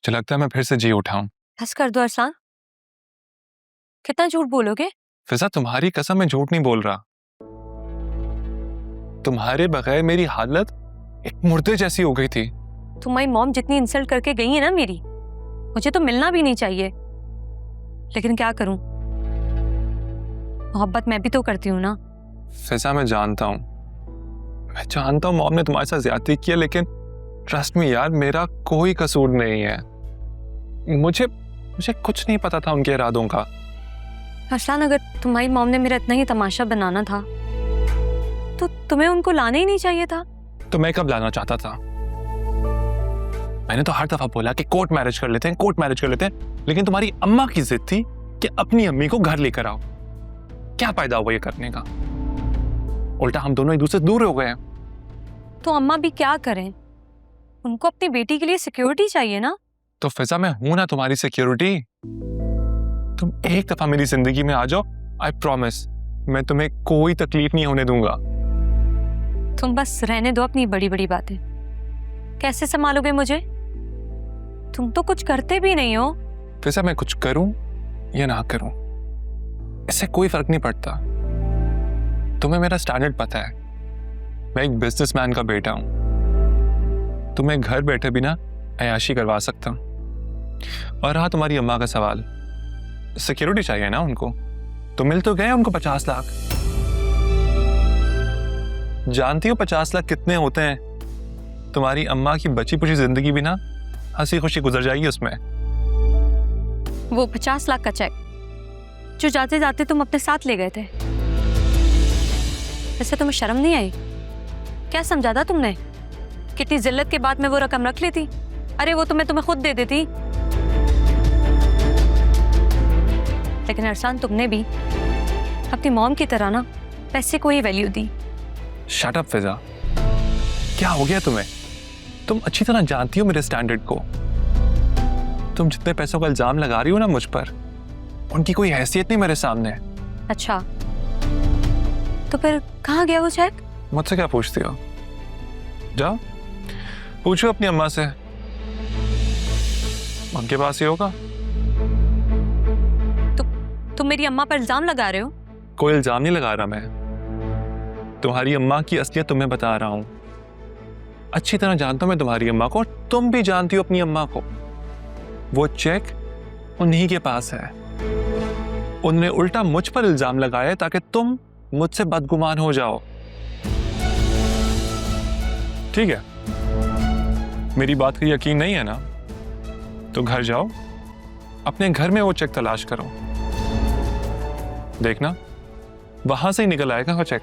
मुझे लगता है मैं फिर से जी उठा हूं। बस कर दो अरसलान, कितना झूठ बोलोगे? फिजा तुम्हारी कसम मैं झूठ नहीं बोल रहा। तुम्हारे बगैर मेरी हालत एक मुर्दे जैसी हो गई थी। तुम्हारी मॉम जितनी इंसल्ट करके गई है ना मेरी, मुझे तो मिलना भी नहीं चाहिए, लेकिन क्या करूं, मोहब्बत मैं भी तो करती हूँ ना। फिजा मैं जानता हूं मॉम ने तुम्हारे साथ ज्यादती की है, लेकिन ट्रस्ट मी यार, मेरा कोई कसूर नहीं है। मुझे कुछ नहीं पता था उनके इरादों का। अरसलान, अगर तुम्हारी मॉम ने मेरा इतना ही तमाशा बनाना था तो तुम्हें उनको लाना ही नहीं चाहिए था। तो मैं कब लाना चाहता था? मैंने तो हर दफा बोला कि कोर्ट मैरिज कर लेते हैं, लेकिन तुम्हारी अम्मा की जिद थी कि अपनी अम्मी को घर लेकर आओ। क्या फायदा हुआ ये करने का? उल्टा हम दोनों एक दूसरे से दूर हो गए हैं। तो अम्मा भी क्या करें, उनको अपनी बेटी के लिए सिक्योरिटी चाहिए ना। तो फिजा मैं हूं ना तुम्हारी सिक्योरिटी। तुम एक दफा मेरी जिंदगी में आ जाओ, आई प्रॉमिस मैं तुम्हें कोई तकलीफ नहीं होने दूंगा। तुम बस रहने दो अपनी बड़ी बड़ी बातें। कैसे संभालोगे मुझे? तुम तो कुछ करते भी नहीं हो। फिजा मैं कुछ करूं या ना करूं, इससे कोई फर्क नहीं पड़ता। तुम्हें मेरा स्टैंडर्ड पता है, मैं एक बिजनेसमैन का बेटा हूं। तुम्हें घर बैठे भी ना अयाशी करवा सकता हूं। और रहा तुम्हारी अम्मा का सवाल, सिक्योरिटी चाहिए ना उनको, तो मिल तो गए उनको 50 लाख। जानती हो 50 लाख कितने होते हैं? तुम्हारी अम्मा की बची पुची जिंदगी भी ना हंसी खुशी गुजर जाएगी उसमें। वो 50 लाख का चेक जो जाते जाते तुम अपने साथ ले गए थे, वैसे तुम्हें शर्म नहीं आई? क्या समझा था तुमने? कितनी जिल्लत के बाद मैं वो रकम रख लेती। अरे वो तुम्हें खुद दे देती। लेकिन अरसान, तुमने भी अपनी मॉम की तरह ना पैसे को ही वैल्यू दी। शट अप फिजा, क्या हो गया तुम्हें? तुम अच्छी तरह जानती हो मेरे स्टैंडर्ड को। तुम जितने पैसों का इल्जाम लगा रही हो ना मुझ पर, उनकी कोई हैसियत नहीं मेरे सामने। अच्छा, तो फिर कहाँ गया वो चेक? मुझसे क्या पूछती हो? जाओ पूछो अपनी अम्मा से, उनके पास ही होगा। तुम मेरी अम्मा पर इल्जाम लगा रहे हो? कोई इल्जाम नहीं लगा रहा मैं, तुम्हारी अम्मा की असलियत तुम्हें बता रहा हूं। अच्छी तरह जानता हूं मैं तुम्हारी अम्मा को, और तुम भी जानती हो अपनी अम्मा को। वो चेक उन्हीं के पास है। उन्होंने उल्टा मुझ पर इल्जाम लगाया ताकि तुम मुझसे बदगुमान हो जाओ। ठीक है, मेरी बात का यकीन नहीं है ना, तो घर जाओ, अपने घर में वो चेक तलाश करो, देखना वहां से ही निकल आएगा वो चेक।